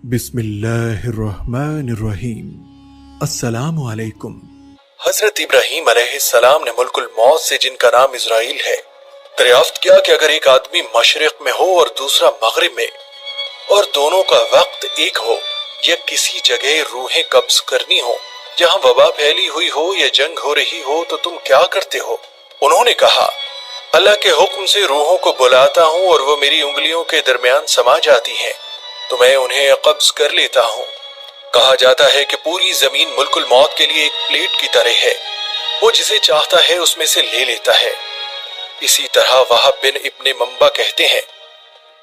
बिस्मिल्लाहिर्रहमानिर्रहीम। अस्सलाम वालेकुम। हजरत इब्राहीम अलैहिस्सलाम ने मुल्कुल मौत से, जिनका नाम इजराइल है, दरियाफ्त किया कि अगर एक आदमी मशरिक में हो और दूसरा मगरिब में, और दोनों का वक्त एक हो, या किसी जगह रूहें कब्ज करनी हो जहां वबा फैली हुई हो या जंग हो रही हो, तो तुम क्या करते हो? उन्होंने कहा, अल्लाह के हुक्म से रूहों को बुलाता हूँ और वो मेरी उंगलियों के दरमियान समा जाती हैं, तो मैं उन्हें कब्ज कर लेता हूँ। कहा जाता है कि पूरी जमीन मुल्कुल मौत के लिए एक प्लेट की तरह है, वो जिसे चाहता है उसमें से ले लेता है। इसी तरह वहाब बिन इब्ने मंबा कहते हैं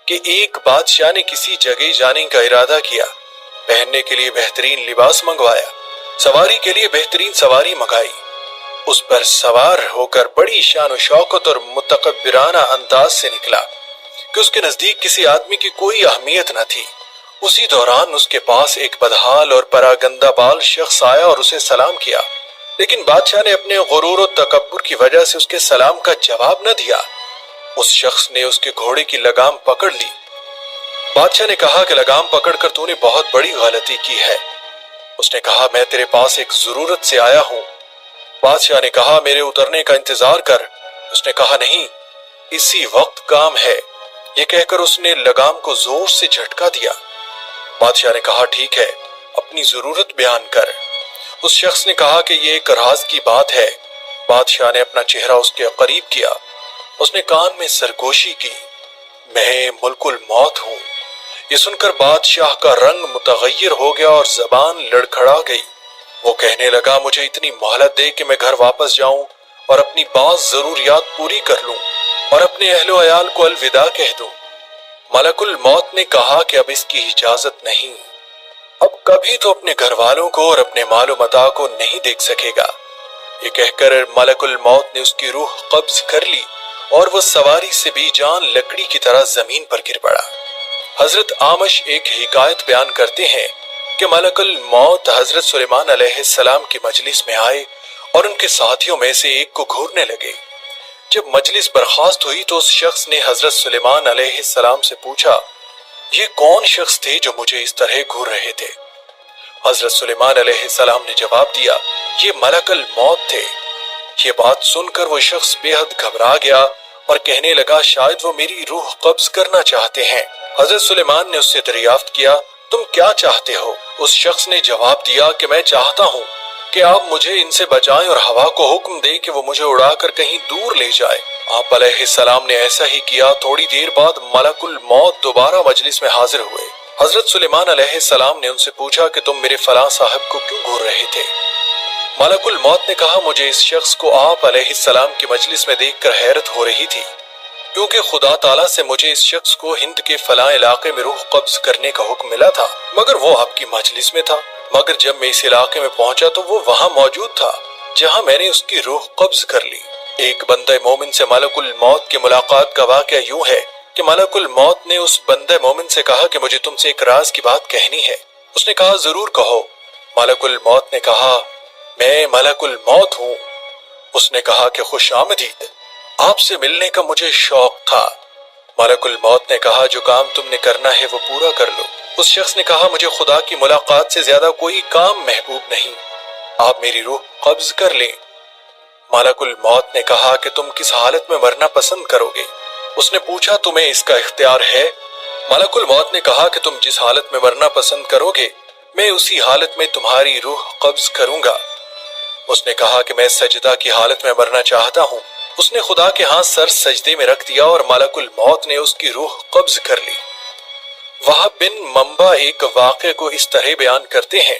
कि एक बादशाह ने किसी जगह जाने का इरादा किया, पहनने के लिए बेहतरीन लिबास मंगवाया, सवारी के लिए बेहतरीन सवारी मंगाई, उस पर सवार होकर बड़ी शान शौकत और मुतकब्बिराना अंदाज से निकला कि उसके नजदीक किसी आदमी की कोई अहमियत न थी। उसी दौरान उसके पास एक बदहाल और परागंदा बाल शख्स आया और उसे सलाम किया, लेकिन बादशाह ने अपने गुरूर और तकब्बुर की वजह से उसके सलाम का जवाब न दिया। उस शख्स ने उसके घोड़े की लगाम पकड़ ली। बादशाह ने कहा कि लगाम पकड़कर तूने बहुत बड़ी गलती की है। उसने कहा, मैं तेरे पास एक जरूरत से आया हूँ। बादशाह ने कहा, मेरे उतरने का इंतजार कर। उसने कहा, नहीं, इसी वक्त काम है। ये कहकर उसने लगाम को जोर से झटका दिया। बादशाह ने कहा, ठीक है, अपनी जरूरत बयान कर। उस शख्स ने कहा कि ये एक राज की बात है। बादशाह ने अपना चेहरा उसके करीब किया। उसने कान में सरगोशी की, मैं मुल्कुल मौत हूँ। ये सुनकर बादशाह का रंग मुतगय्यर हो गया और जबान लड़खड़ा गई। वो कहने लगा, मुझे इतनी मोहलत दे कि मैं घर वापस जाऊं और अपनी बाज़ जरूरियात पूरी कर लूं और अपने अहलो अयाल को अलविदा कह दूं। मलकुल मौत ने कहा कि अब इसकी इजाजत नहीं, अब कभी तो अपने घर वालों को और अपने मालो मता को नहीं देख सकेगा। ये कहकर मलकुल मौत ने उसकी रूह कब्ज कर ली और वो सवारी से बेजान लकड़ी की तरह जमीन पर गिर पड़ा। हजरत आमश एक हिकायत बयान करते हैं कि मलकुल मौत हजरत सुलेमान अलैहिस्सलाम की मजलिस में आए और उनके साथियों में से एक को घूरने लगे। जब मजलिस बर्खास्त हुई तो उस शख्स ने हजरत सुलेमान अलैहिस्सलाम से पूछा, ये कौन शख्स थे जो मुझे इस तरह घूर रहे थे? हजरत सुलेमान अलैहिस्सलाम ने जवाब दिया, ये मलकुल मौत थे। ये बात सुनकर वो शख्स बेहद घबरा गया और कहने लगा, शायद वो मेरी रूह कब्ज करना चाहते हैं। हजरत सुलेमान ने उससे दरियाफ्त किया, तुम क्या चाहते हो? उस शख्स ने जवाब दिया कि मैं चाहता हूँ कि आप मुझे इनसे बचाएं और हवा को हुक्म दें कि वो मुझे उड़ाकर कहीं दूर ले जाए। आप अलैहिस्सलाम ने ऐसा ही किया। थोड़ी देर बाद मलकुल मौत दोबारा मजलिस में हाजिर हुए। हजरत सुलेमान अलैहिस्सलाम ने उनसे पूछा कि तुम मेरे फलां साहब को क्यों घूर रहे थे? मलकुल मौत ने कहा, मुझे इस शख्स को आप अलैहिस्सलाम की मजलिस में देखकर हैरत हो रही थी, क्योंकि खुदा ताला से मुझे इस शख्स को हिंद के फलां इलाके में रूह कब्ज करने का हुक्म मिला था, मगर वो आपकी मजलिस में था। मगर जब मैं इस इलाके में पहुंचा तो वो वहां मौजूद था जहां मैंने उसकी रूह कब्ज कर ली। एक बंदे मोमिन से मलकुल मौत की मुलाकात का वाकया यूं है कि मलकुल मौत ने उस बंदे मोमिन से कहा कि मुझे तुमसे एक राज की बात कहनी है। उसने कहा, जरूर कहो। मलकुल मौत ने कहा, मैं मलकुल मौत हूँ। उसने कहा कि खुश आमदीद, आपसे मिलने का मुझे शौक था। मलकुल मौत ने कहा, जो काम तुमने करना है वो पूरा कर लो। उस शख्स ने कहा, मुझे खुदा की मुलाकात से ज्यादा कोई काम महबूब नहीं, आप मेरी रूह कब्ज कर लें। मलकुल मौत ने कहा कि तुम किस हालत में मरना पसंद करोगे? उसने पूछा, तुम्हें इसका इख्तियार है? मलकुल मौत ने कहा कि तुम जिस हालत में मरना पसंद करोगे, मैं उसी हालत में तुम्हारी रूह कब्ज करूंगा। उसने कहा कि मैं सजदा की हालत में मरना चाहता हूँ। उसने खुदा के हाथ सर सजदे में रख दिया और मलकुल मौत ने उसकी रूह कब्ज कर ली। वहाब बिन मंबा एक वाक़े को इस तरह बयान करते हैं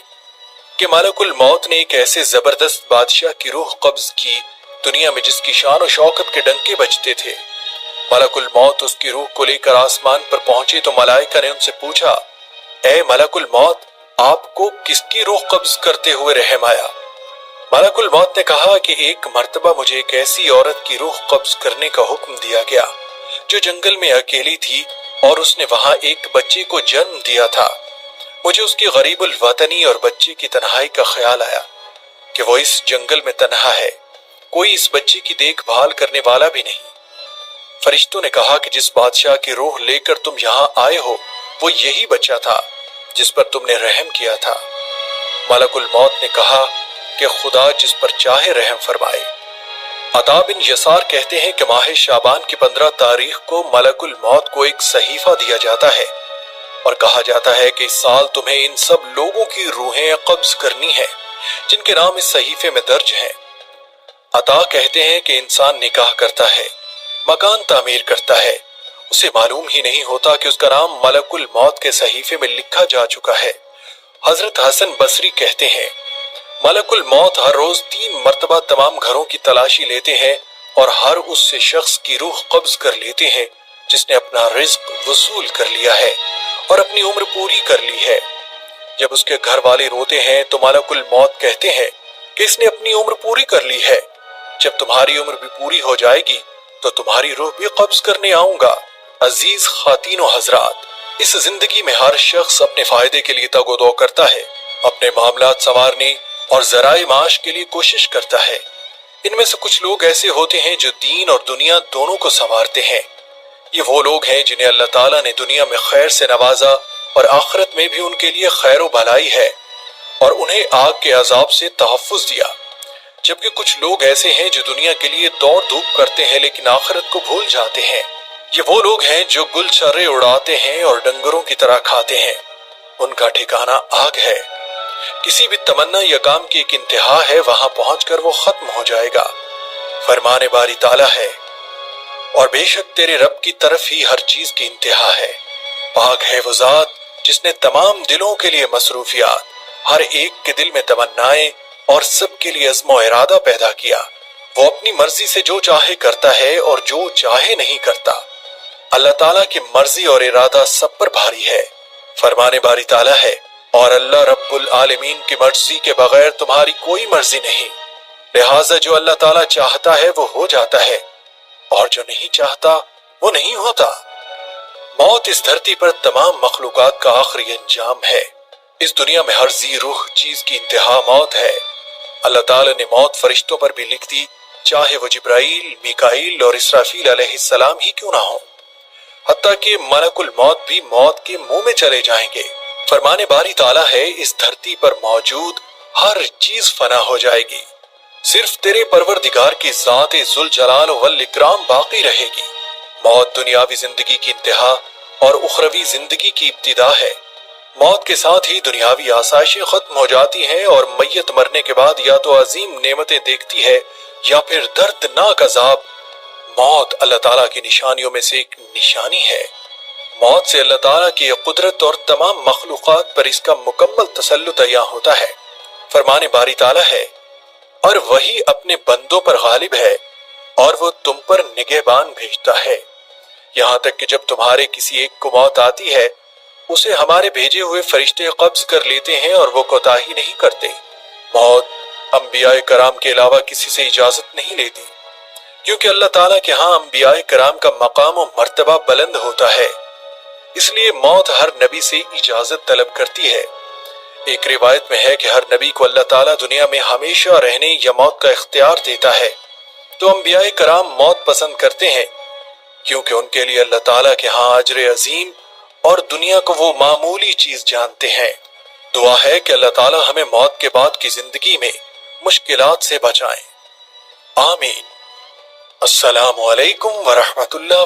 कि मलकुल मौत ने एक ऐसे जबरदस्त बादशाह की रूह कब्ज की दुनिया में जिसकी शान और शौकत के डंके बजते थे। मलकुल मौत उसकी रूह को लेकर आसमान पर पहुंचे तो मलाइका ने उनसे पूछा, ए मलकुल मौत, आपको किसकी रूह कब्ज करते हुए रहम आया? मलकुल मौत ने कहा कि एक मर्तबा मुझे एक ऐसी औरत की रूह कब्ज करने का हुक्म दिया गया जो जंगल में अकेली थी और उसने वहां एक बच्चे को जन्म दिया था। मुझे उसकी गरीबुल वतनी और बच्चे की तन्हाई का ख्याल आया कि वो इस जंगल में तन्हा है, कोई इस बच्चे की देखभाल करने वाला भी नहीं। फरिश्तों ने कहा कि जिस बादशाह की रूह लेकर तुम यहाँ आए हो वो यही बच्चा था। जिस पर तुमने रहम किया था। मलकुल मौत ने कहा कि खुदा जिस पर चाहे रहम फरमाए। अता बिन यसार कहते हैं कि माह शाबान की 15 तारीख को मलकुल मौत को एक सहीफा दिया जाता है और कहा जाता है कि इस साल तुम्हें इन सब लोगों की रूहें कब्ज करनी है जिनके नाम इस सहीफे में दर्ज हैं। अता कहते हैं कि इंसान निकाह करता है, मकान तामीर करता है, उसे मालूम ही नहीं होता कि उसका नाम मलकुल मौत के सहीफे में लिखा जा चुका है। हजरत हसन बसरी कहते हैं, मलकुल मौत हर रोज 3 मर्तबा तमाम घरों की तलाशी लेते हैं और हर उससे शख्स की रूह कब्ज कर लेते हैं जिसने अपना रिज्क वसूल कर लिया है और अपनी उम्र पूरी कर ली है। जब उसके घर वाले रोते हैं तो मलकुल मौत कहते हैं कि इसने अपनी उम्र पूरी कर ली है। जब तुम्हारी उम्र भी पूरी हो जाएगी तो तुम्हारी रूह भी कब्ज करने आऊंगा। अजीज खातीन और हजरात, इस जिंदगी में हर शख्स अपने फायदे के लिए तगोदो करता है, अपने मामलात संवारने और जराए माश के लिए कोशिश करता है। इनमें से कुछ लोग ऐसे होते हैं जो दीन और दुनिया दोनों को संवारते हैं। ये वो लोग हैं जिन्हें अल्लाह ताला ने दुनिया में खैर से नवाजा और आखिरत में भी उनके लिए खैर भलाई है और उन्हें आग के अजाब से तहफ्फुज दिया। जबकि कुछ लोग ऐसे हैं जो दुनिया के लिए दौड़ धूप करते हैं लेकिन आखिरत को भूल जाते हैं। ये वो लोग हैं जो गुलछर्रे उड़ाते हैं और डंगरों की तरह खाते हैं। उनका ठिकाना आग है। किसी भी तमन्ना या काम की एक इंतहा है, वहां पहुंचकर वो खत्म हो जाएगा। फरमाने बारी ताला है और बेशक तेरे रब की तरफ ही हर चीज की इंतहा है। पाक है वो जात जिसने तमाम दिलों के लिए मसरूफियात, हर एक के दिल में तमन्नाएं और सबके लिए अज़्म इरादा पैदा किया। वो अपनी मर्जी से जो चाहे करता है और जो चाहे नहीं करता। अल्लाह ताला की मर्जी और इरादा सब पर भारी है। फरमाने बारी ताला है, और अल्लाह रब्बुल आलमीन की मर्जी के बगैर तुम्हारी कोई मर्जी नहीं, लिहाजा जो अल्लाह ताला चाहता है वो हो जाता है और जो नहीं चाहता वो नहीं होता। मौत इस धरती पर तमाम मखलूकात का आखिरी अंजाम है। इस दुनिया में हर जी रूह चीज की इंतहा मौत है। अल्लाह ताला ने मौत फरिश्तों पर भी लिख दी, चाहे वो जिब्राइल, मीकाईल और इसराफील अलैहिस्सलाम ही क्यों ना हो। हत्ता कि मलकुल मौत भी मौत के मुंह में चले जाएंगे। फरमाने बारी ताला है, इस धरती पर मौजूद हर चीज फना हो जाएगी, सिर्फ तेरे परवरदिगार की ज़ात जुल जलाल वल इकराम बाकी रहेगी। मौत दुनियावी जिंदगी की इंतहा और उखरवी जिंदगी की इब्तिदा है। मौत के साथ ही दुनियावी आसाइशें खत्म हो जाती हैं और मैयत मरने के बाद या तो अजीम नेमतें देखती है या फिर दर्दनाक अजाब। मौत अल्लाह ताला की निशानियों में से एक निशानी है। मौत से अल्लाह ताला की कुदरत और तमाम मखलूकात पर इसका मुकम्मल तसल्लुत अया होता है। फरमाने बारी ताला है, और वही अपने बंदों पर गालिब है और वो तुम पर निगहबान भेजता है, यहाँ तक कि जब तुम्हारे किसी एक को मौत आती है उसे हमारे भेजे हुए फरिश्ते कब्ज कर लेते हैं और वो कोताही नहीं करते। मौत अंबिया कराम के अलावा किसी से इजाजत नहीं लेती, क्योंकि अल्लाह ताला के यहाँ अंबिया कराम का मकाम और मर्तबा बुलंद होता है, इसलिए मौत हर नबी से इजाजत तलब करती है। एक रिवायत में है कि हर नबी को अल्लाह ताला दुनिया में हमेशा रहने या मौत का इख्तियार देता है, तो अंबिया कराम मौत पसंद करते हैं क्योंकि उनके लिए अल्लाह ताला के यहाँ अजर अजीम और दुनिया को वो मामूली चीज जानते हैं। दुआ है कि अल्लाह ताला हमें मौत के बाद की जिंदगी में मुश्किलात से बचाएं। आमीन। अस्सलामु अलैकुम व रहमतुल्लाह।